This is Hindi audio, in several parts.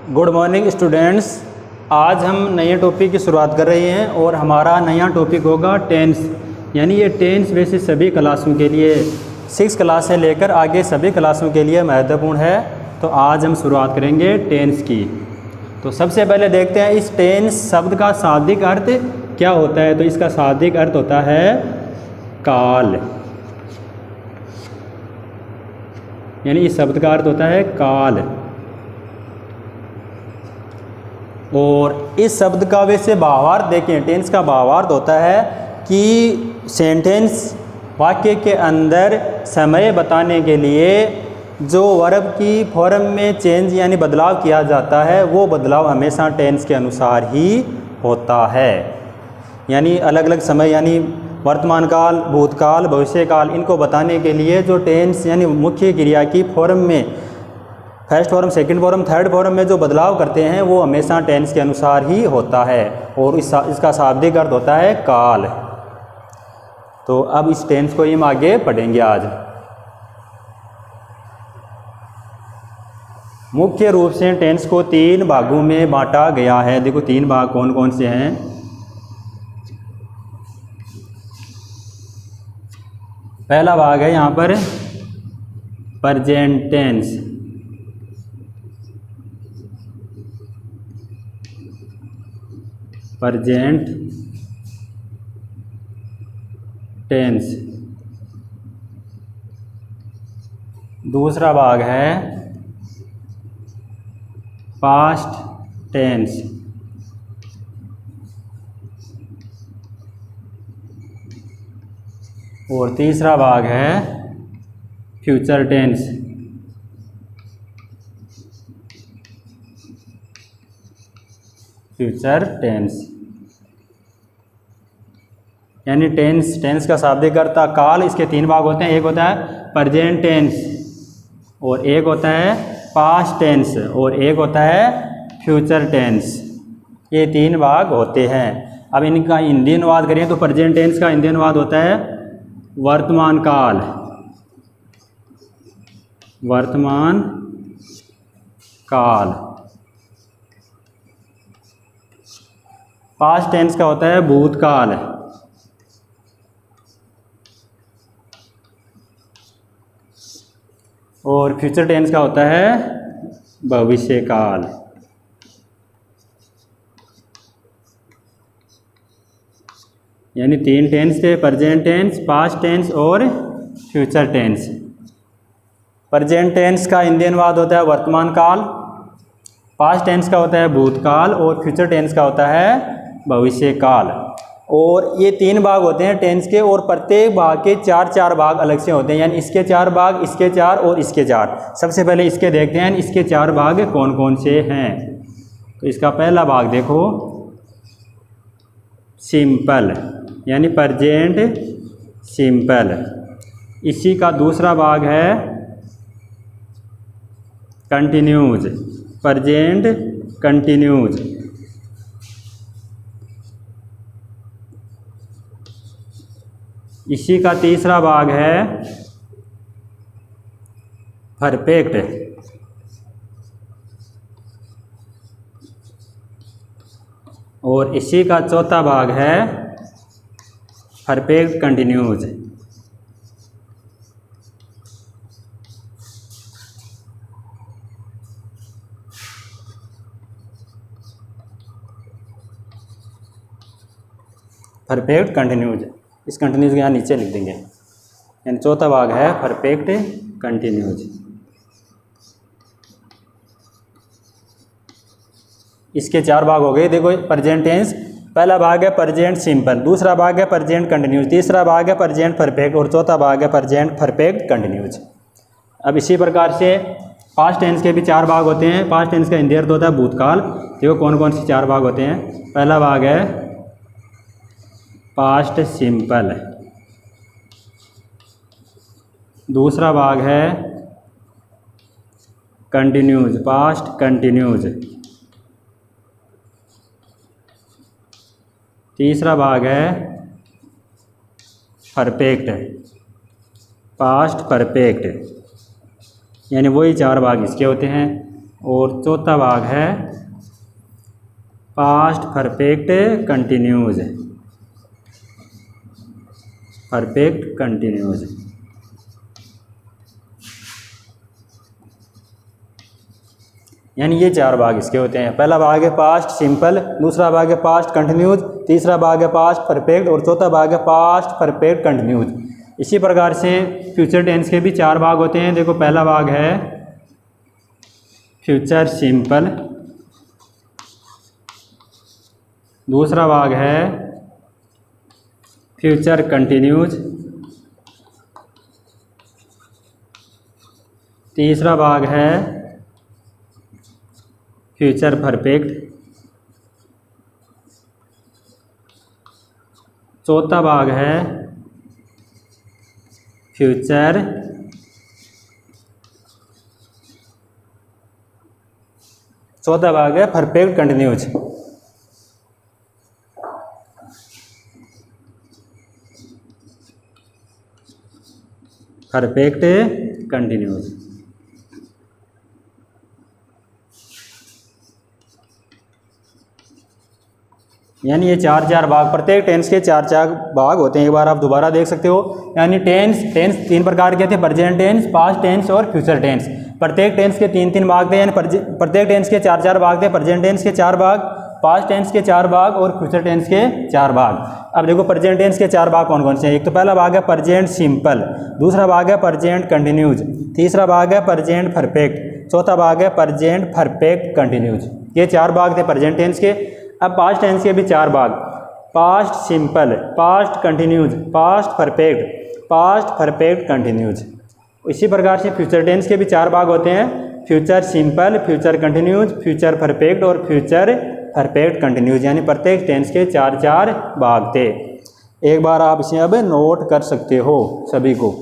Good morning students. आज हम नए टॉपिक की शुरुआत कर रहे हैं और हमारा नया टॉपिक होगा टेंस। यानी ये टेंस वैसे सभी क्लासों के लिए 6 क्लास से लेकर आगे सभी क्लासों के लिए महत्वपूर्ण है। तो आज हम शुरुआत करेंगे टेंस की। तो सबसे पहले देखते हैं इस टेंस शब्द का शाब्दिक अर्थ क्या होता है। तो इसका शाब्दिक अर्थ होता है काल। यानी इस शब्द का अर्थ होता है काल। और इस शब्द का वैसे भावार्थ देखें, टेंस का भावार्थ होता है कि सेंटेंस वाक्य के अंदर समय बताने के लिए जो वर्ब की फॉर्म में चेंज यानी बदलाव किया जाता है वो बदलाव हमेशा टेंस के अनुसार ही होता है। यानी अलग अलग समय यानी वर्तमान काल, भूतकाल, भविष्य काल, इनको बताने के लिए जो टेंस यानी मुख्य क्रिया की फॉर्म में first form, second form, third form में जो बदलाव करते हैं वो हमेशा टेंस के अनुसार ही होता है। और इसका शाब्दिक अर्थ होता है काल। तो अब इस टेंस को हम आगे पढ़ेंगे आज। मुख्य रूप से टेंस को 3 भागों में बांटा गया है। देखो 3 भाग कौन कौन से हैं। पहला भाग है यहाँ पर प्रेजेंट टेंस। Present tense. दूसरा भाग है पास्ट टेंस। और तीसरा भाग है फ्यूचर टेंस। फ्यूचर टेंस यानी टेंस का शाब्दिक अर्थ काल। इसके 3 भाग होते हैं। एक होता है प्रेजेंट टेंस, और एक होता है पास्ट टेंस, और एक होता है फ्यूचर टेंस। ये 3 भाग होते हैं। अब इनका हिंदी अनुवाद करें तो प्रेजेंट टेंस का हिंदी अनुवाद होता है वर्तमान काल। वर्तमान काल। पास्ट टेंस का होता है भूतकाल। और फ्यूचर टेंस का होता है भविष्य काल। यानी 3 टेंस थे, प्रेजेंट टेंस, पास्ट टेंस और फ्यूचर टेंस। प्रेजेंट टेंस का हिंदी अनुवाद होता है वर्तमान काल, पास्ट टेंस का होता है भूतकाल, और फ्यूचर टेंस का होता है भविष्य काल। और ये 3 भाग होते हैं टेंस के, और प्रत्येक भाग के 4-4 भाग अलग से होते हैं। यानी इसके 4 भाग, इसके 4 और इसके 4। सबसे पहले इसके देखते हैं इसके 4 भाग कौन कौन से हैं। तो इसका पहला भाग देखो सिंपल यानी प्रेजेंट सिंपल। इसी का दूसरा भाग है कंटिन्यूज, प्रेजेंट कंटिन्यूज। इसी का तीसरा भाग है परफेक्ट। और इसी का चौथा भाग है परफेक्ट कंटिन्यूज। परफेक्ट कंटिन्यूज, इस कंटिन्यूज के यहाँ नीचे लिख देंगे। यानी चौथा भाग है परफेक्ट कंटिन्यूज। इसके 4 भाग हो गए। देखो प्रेजेंट टेंस, पहला भाग है प्रेजेंट सिंपल, दूसरा भाग है प्रेजेंट कंटिन्यूज, तीसरा भाग है प्रेजेंट परफेक्ट, और चौथा भाग है प्रेजेंट परफेक्ट कंटिन्यूज। अब इसी प्रकार से पास्ट टेंस के भी 4 भाग होते हैं। पास्ट टेंस का हिंदी अर्थ होता है भूतकाल। देखो कौन कौन से 4 भाग होते हैं। पहला भाग है पास्ट सिंपल, दूसरा भाग है कंटिन्यूज, पास्ट कंटिन्यूज, तीसरा भाग है परफेक्ट, पास्ट परफेक्ट। यानी वही 4 भाग इसके होते हैं। और चौथा भाग है past perfect continues. Perfect continues यानी ये चार भाग इसके होते हैं। पहला भाग है पास्ट सिंपल, दूसरा भाग है पास्ट कंटिन्यूज, तीसरा भाग है पास्ट परफेक्ट और चौथा भाग है पास्ट परफेक्ट कंटिन्यूज। इसी प्रकार से फ्यूचर टेंस के भी चार भाग होते हैं। देखो पहला भाग है फ्यूचर सिंपल, दूसरा भाग है फ्यूचर कंटिन्यूज, तीसरा भाग है फ्यूचर परफेक्ट, चौथा भाग है future perfect continues. Perfect continues यानी ये चार भाग, प्रत्येक टेंस के चार भाग होते हैं। एक बार आप दोबारा देख सकते हो। यानी टेंस तीन प्रकार के थे, प्रेजेंट टेंस, पास्ट टेंस और फ्यूचर टेंस। प्रत्येक टेंस के तीन भाग थे, यानी प्रत्येक टेंस के चार भाग थे। प्रेजेंट टेंस के 4 भाग, पास्ट टेंस के 4 भाग और फ्यूचर टेंस के 4 भाग। अब देखो प्रेजेंट टेंस के 4 भाग कौन कौन से हैं। एक तो पहला भाग है प्रेजेंट सिंपल, दूसरा भाग है प्रेजेंट कंटिन्यूज, तीसरा भाग है प्रेजेंट परफेक्ट, चौथा भाग है प्रेजेंट परफेक्ट कंटिन्यूज। ये 4 भाग थे प्रेजेंट टेंस के। अब पास्ट टेंस के भी 4 भाग, past simple, past continues, past perfect continues. इसी प्रकार से फ्यूचर टेंस के भी 4 भाग होते हैं, future simple, future continues, future perfect और फ्यूचर परफेक्ट कंटिन्यूज। यानी प्रत्येक टेंस के 4 भाग थे। एक बार आप इसे अब नोट कर सकते हो सभी को।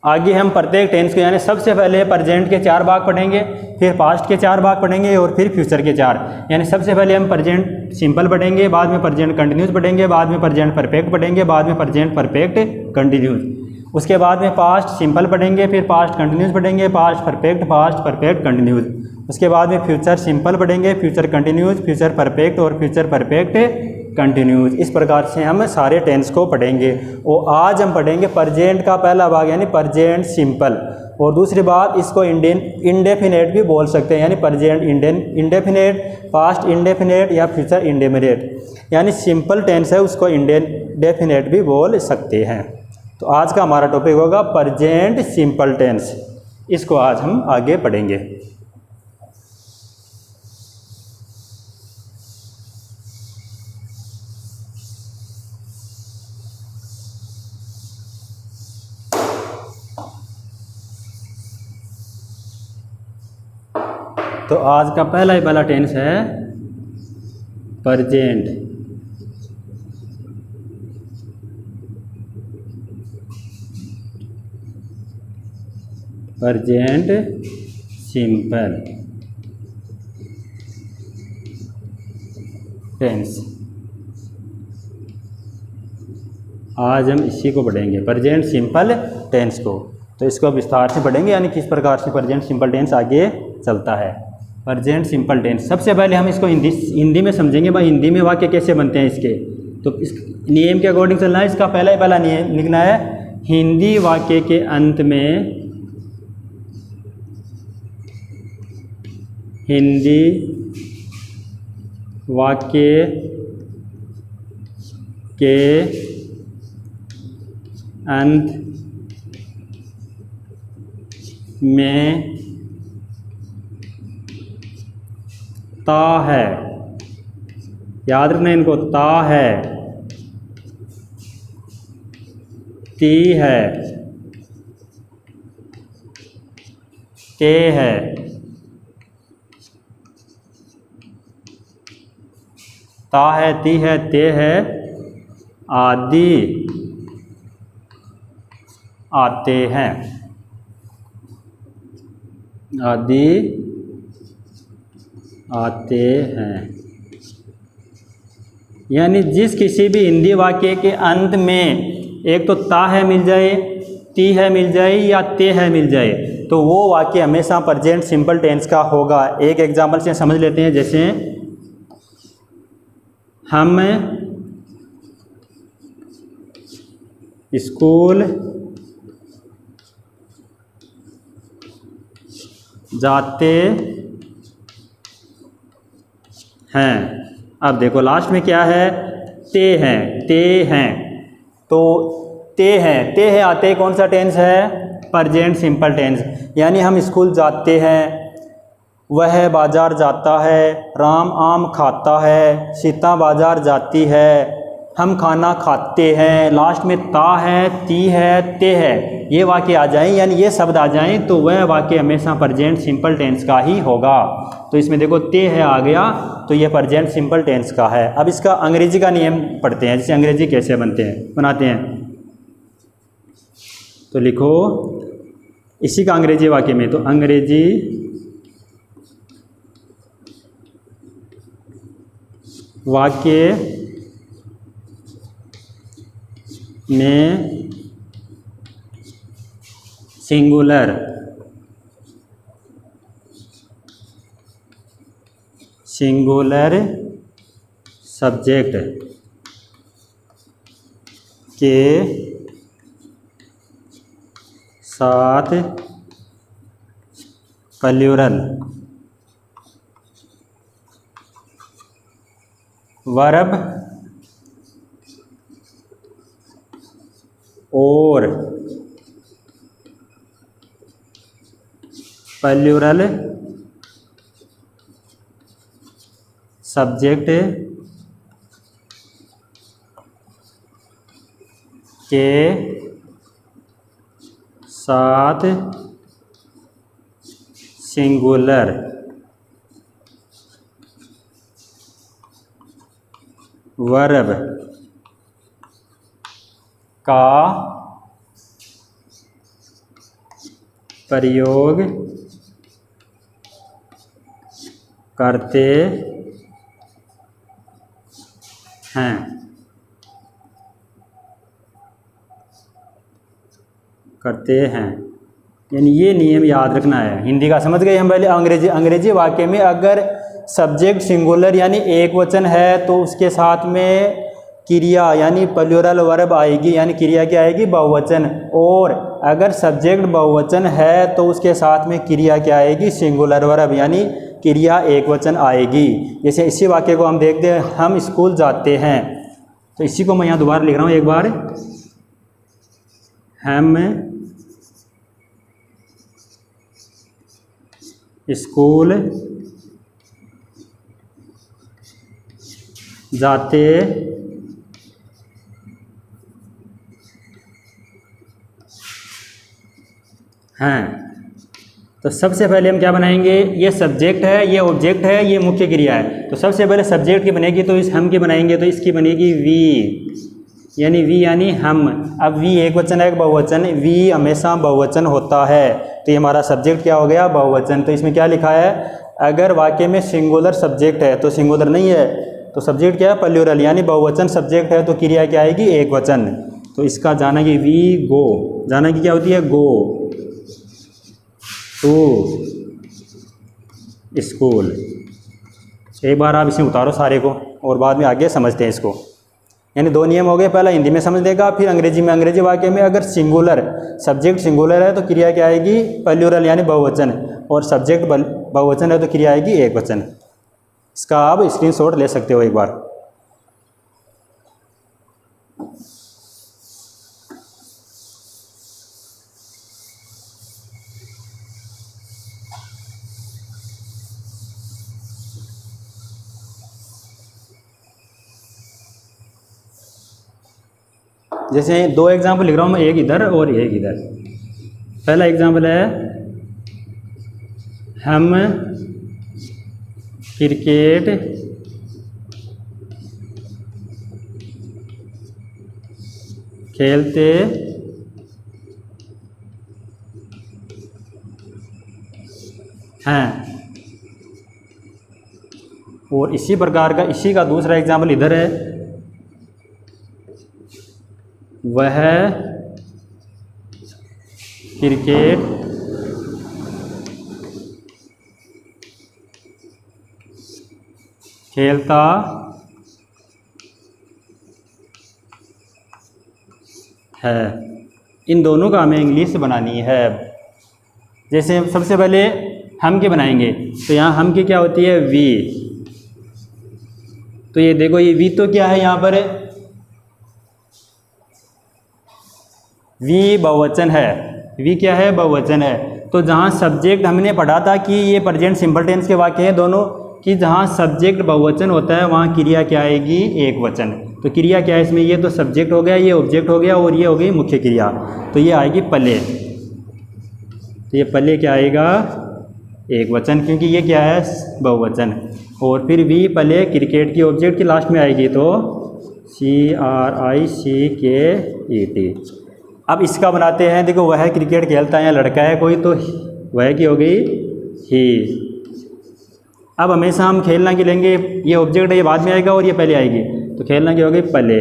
आगे हम प्रत्येक टेंस को यानी सबसे पहले प्रेजेंट के 4 भाग पढ़ेंगे, फिर पास्ट के 4 भाग पढ़ेंगे और फिर फ्यूचर के 4। यानी सबसे पहले हम प्रेजेंट सिंपल पढ़ेंगे, बाद में प्रेजेंट कंटिन्यूस पढ़ेंगे, बाद में प्रेजेंट परफेक्ट पढ़ेंगे, बाद में प्रेजेंट परफेक्ट कंटिन्यूस। उसके बाद में पास्ट सिंपल पढ़ेंगे, फिर पास्ट कंटिन्यूस पढ़ेंगे, पास्ट परफेक्ट कंटिन्यूस। उसके बाद में फ्यूचर सिंपल पढ़ेंगे, फ्यूचर कंटिन्यूस, फ्यूचर परफेक्ट और फ्यूचर परफेक्ट कंटिन्यूज। इस प्रकार से हम सारे टेंस को पढ़ेंगे। और आज हम पढ़ेंगे प्रेजेंट का पहला भाग यानी प्रेजेंट सिंपल। और दूसरी बात, इसको इंडेफिनेट भी बोल सकते हैं, यानी प्रेजेंट इंडेफिनेट, पास्ट इंडेफिनेट या फ्यूचर इंडेफिनेट। यानी सिंपल टेंस है उसको इंडेफिनेट भी बोल सकते हैं। तो आज का हमारा टॉपिक होगा प्रेजेंट सिंपल टेंस। इसको आज हम आगे पढ़ेंगे। तो आज का पहला टेंस है प्रेजेंट। Present simple tense. आज हम इसी को पढ़ेंगे, प्रेजेंट सिंपल टेंस को। तो इसको विस्तार से पढ़ेंगे, यानी किस प्रकार से प्रेजेंट सिंपल टेंस आगे चलता है। प्रेजेंट सिंपल टेंस, सबसे पहले हम इसको हिंदी में समझेंगे। भाई हिंदी में वाक्य कैसे बनते हैं इसके, तो इस नियम के अकॉर्डिंग चलना है। इसका पहला नियम लिखना है, हिंदी वाक्य के अंत में हिंदी वाक्य के अंत में ता है, याद रखना इनको, ता है, ती है, ते है, ता है, ती है, ते है, आदि आते हैं, आदि आते हैं। यानी जिस किसी भी हिंदी वाक्य के अंत में एक तो ता है मिल जाए, ती है मिल जाए या ते है मिल जाए, तो वो वाक्य हमेशा प्रेजेंट सिंपल टेंस का होगा। एक एग्जांपल से समझ लेते हैं, जैसे हम स्कूल जाते हैं। अब देखो लास्ट में क्या है, ते हैं, ते हैं। तो ते हैं आते कौन सा टेंस है, प्रेजेंट सिंपल टेंस। यानी हम स्कूल जाते हैं, वह बाजार जाता है, राम आम खाता है, सीता बाजार जाती है, हम खाना खाते हैं। लास्ट में ता है, ती है, ते है, ये वाक्य आ जाएं, यानी ये शब्द आ जाएं, तो वह वाक्य हमेशा प्रेजेंट सिंपल टेंस का ही होगा। तो इसमें देखो ते है आ गया, तो ये प्रेजेंट सिंपल टेंस का है। अब इसका अंग्रेजी का नियम पढ़ते हैं, जैसे अंग्रेजी कैसे बनाते हैं। तो लिखो इसी का अंग्रेजी वाक्य में, तो अंग्रेजी वाक्य में सिंगुलर सब्जेक्ट के साथ प्लूरल वर्ब और प्लूरल सब्जेक्ट के साथ सिंगुलर वर्ब का प्रयोग करते हैं। यानी ये नियम याद रखना है। हिंदी का समझ गए हम पहले। अंग्रेजी वाक्य में अगर सब्जेक्ट सिंगुलर यानी एक वचन है, तो उसके साथ में क्रिया यानी प्लूरल वर्ब आएगी, यानी क्रिया क्या आएगी, बहुवचन। और अगर सब्जेक्ट बहुवचन है, तो उसके साथ में क्रिया क्या आएगी, सिंगुलर वर्ब, यानी क्रिया एक वचन आएगी। जैसे इसी वाक्य को हम देखते हैं, हम स्कूल जाते हैं, तो इसी को मैं यहाँ दोबारा लिख रहा हूँ एक बार, हम स्कूल जाते हैं। तो सबसे पहले हम क्या बनाएंगे, ये सब्जेक्ट है, ये ऑब्जेक्ट है, ये मुख्य क्रिया है। तो सबसे पहले सब्जेक्ट की बनेगी, तो इस हम की बनाएंगे, तो इसकी बनेगी वी, यानी वी यानी हम। अब वी एक वचन है, एक बहुवचन, वी हमेशा बहुवचन होता है, तो ये हमारा सब्जेक्ट क्या हो गया, बहुवचन। तो इसमें क्या लिखा है, अगर वाक्य में सिंगुलर सब्जेक्ट है, तो सिंगुलर नहीं है, तो सब्जेक्ट क्या है, प्लूरल, यानी बहुवचन सब्जेक्ट है, तो क्रिया क्या आएगी, एक वचन। तो इसका जाना कि वी गो, जाना कि क्या होती है, गो टू स्कूल। एक बार आप इसे उतारो सारे को, और बाद में आगे समझते हैं इसको। यानी दो नियम हो गए, पहला हिंदी में समझ लेगा, फिर अंग्रेजी में। अंग्रेजी वाक्य में अगर सिंगुलर सब्जेक्ट सिंगुलर है, तो क्रिया क्या आएगी, प्लूरल यानी बहुवचन, और सब्जेक्ट बहुवचन है, तो क्रिया आएगी एक वचन। इसका आप स्क्रीनशॉट ले सकते हो एक बार। जैसे दो एग्जाम्पल लिख रहा हूँ मैं, एक इधर और एक इधर। पहला एग्जाम्पल है, हम क्रिकेट खेलते हैं। और इसी प्रकार का इसी का दूसरा एग्जाम्पल इधर है, वह क्रिकेट खेलता है। इन दोनों का हमें इंग्लिश बनानी है। जैसे सबसे पहले हम की बनाएंगे, तो यहाँ हम की क्या होती है, वी। तो ये देखो, ये वी तो क्या है यहाँ पर, वी बहुवचन है। वी क्या है, बहुवचन है। तो जहाँ सब्जेक्ट हमने पढ़ा था कि ये प्रेजेंट सिंपल टेंस के वाक्य हैं दोनों, कि जहाँ सब्जेक्ट बहुवचन होता है वहाँ क्रिया क्या आएगी, एक वचन। तो क्रिया क्या है इसमें, ये तो सब्जेक्ट हो गया, ये ऑब्जेक्ट हो गया, और ये हो गई मुख्य क्रिया। तो ये आएगी पले। तो ये पले क्या आएगा, एक वचन, क्योंकि ये क्या है, बहुवचन। और फिर वी पले क्रिकेट की ऑब्जेक्ट की लास्ट में आएगी, तो CRICKET। अब इसका बनाते हैं, देखो वह क्रिकेट खेलता है, या लड़का है कोई, तो वह की हो गई ही। अब हमेशा हम खेलना की लेंगे, ये ऑब्जेक्ट है, ये बाद में आएगा और ये पहले आएगी, तो खेलना की हो गई पले।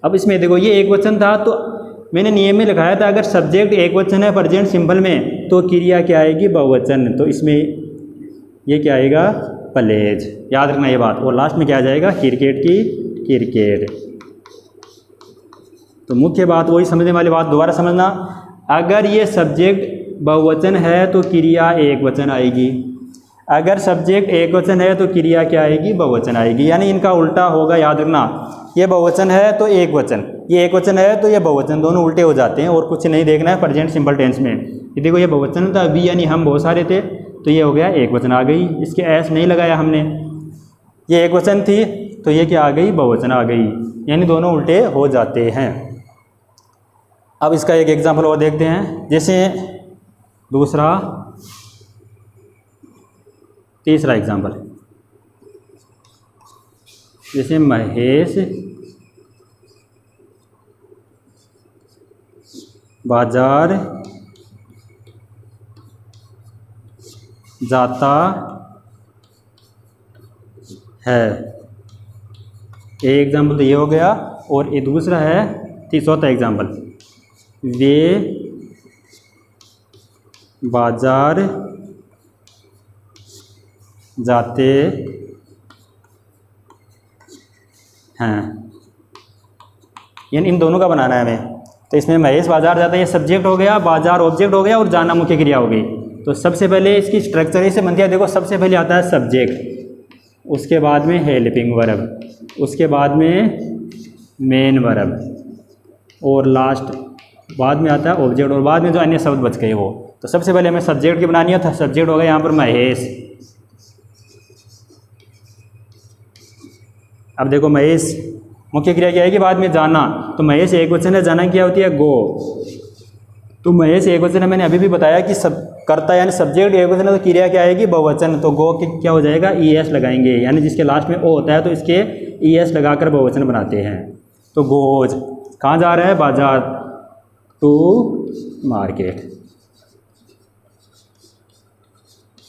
अब इसमें देखो ये एक वचन था, तो मैंने नियम में लिखाया था अगर सब्जेक्ट एक वचन है प्रेजेंट सिंपल में, तो क्रिया क्या आएगी, बहुवचन। तो इसमें ये क्या आएगा, प्लेज। याद रखना ये बात। और लास्ट में क्या आ जाएगा, क्रिकेट की क्रिकेट। तो मुख्य बात वही समझने वाली बात दोबारा समझना, अगर ये सब्जेक्ट बहुवचन है तो क्रिया एक वचन आएगी, अगर सब्जेक्ट एक वचन है तो क्रिया क्या आएगी, बहुवचन आएगी। यानी इनका उल्टा होगा, याद रखना। ये बहुवचन है तो एक वचन, ये एक वचन है तो ये बहुवचन, दोनों उल्टे हो जाते हैं। और कुछ नहीं देखना है प्रेजेंट सिंपल टेंस में। ये देखो ये बहुवचन था, वी यानी हम बहुत सारे थे, तो ये हो गया एक वचन आ गई। इसके एस नहीं लगाया हमने, ये एक वचन थी तो ये क्या आ गई, बहुवचन आ गई। यानी दोनों उल्टे हो जाते हैं। अब इसका एक एग्जाम्पल और देखते हैं, जैसे दूसरा तीसरा एग्जाम्पल, जैसे महेश बाजार जाता है। एक एग्जाम्पल तो ये हो गया, और ये दूसरा है चौथा एग्जाम्पल, वे बाजार जाते हैं। यानी इन दोनों का बनाना है हमें। तो इसमें महेश बाजार जाता है, ये सब्जेक्ट हो गया, बाजार ऑब्जेक्ट हो गया, और जाना मुख्य क्रिया हो गई। तो सबसे पहले इसकी स्ट्रक्चर ऐसे बनती है, देखो सबसे पहले आता है सब्जेक्ट, उसके बाद में हेल्पिंग वर्ब, उसके बाद में मेन वर्ब, और लास्ट बाद में आता है ऑब्जेक्ट, और बाद में जो अन्य शब्द बच गए वो। तो सबसे पहले हमें सब्जेक्ट की बनानी है, था सब्जेक्ट हो गया यहाँ पर महेश। अब देखो महेश मुख्य क्रिया क्या है कि बाद में जाना, तो महेश एक वचन है, जाना क्या होती है, गो। तो महेश एक वचन है, मैंने अभी भी बताया कि सब करता है, यानी सब्जेक्ट एक वचन है तो क्रिया क्या आएगी, बहुवचन। तो गो के क्या हो जाएगा, ES लगाएंगे, यानी जिसके लास्ट में ओ होता है तो इसके ES लगाकर बहुवचन बनाते हैं। तो गोज कहाँ जा रहा है, बाजार, टू मार्केट।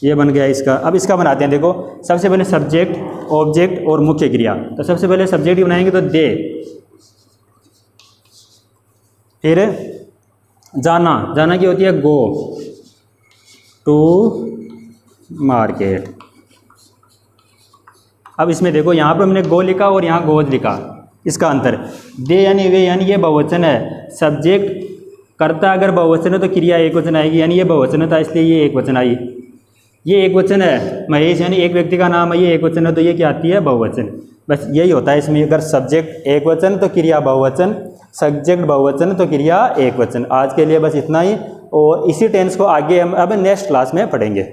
ये बन गया इसका। अब इसका बनाते हैं, देखो सबसे पहले सब्जेक्ट, ऑब्जेक्ट और मुख्य क्रिया। तो सबसे पहले सब्जेक्ट बनाएंगे तो दे, फिर जाना, जाना की होती है गो टू मार्केट। अब इसमें देखो यहाँ पर हमने गो लिखा और यहाँ गोज लिखा, इसका अंतर। दे यानी वे, यानी ये बहुवचन है। सब्जेक्ट करता अगर बहुवचन है तो क्रिया एक वचन आएगी, यानी ये बहुवचन था इसलिए ये एक वचन आई। ये एक वचन है, महेश यानी एक व्यक्ति का नाम है, ये एक वचन है तो ये क्या आती है, बहुवचन। बस यही होता है इसमें, अगर सब्जेक्ट एक वचन तो क्रिया बहुवचन, सब्जेक्ट बहुवचन तो क्रिया एक वचन। आज के लिए बस इतना ही, और इसी टेंस को आगे हम अब नेक्स्ट क्लास में पढ़ेंगे।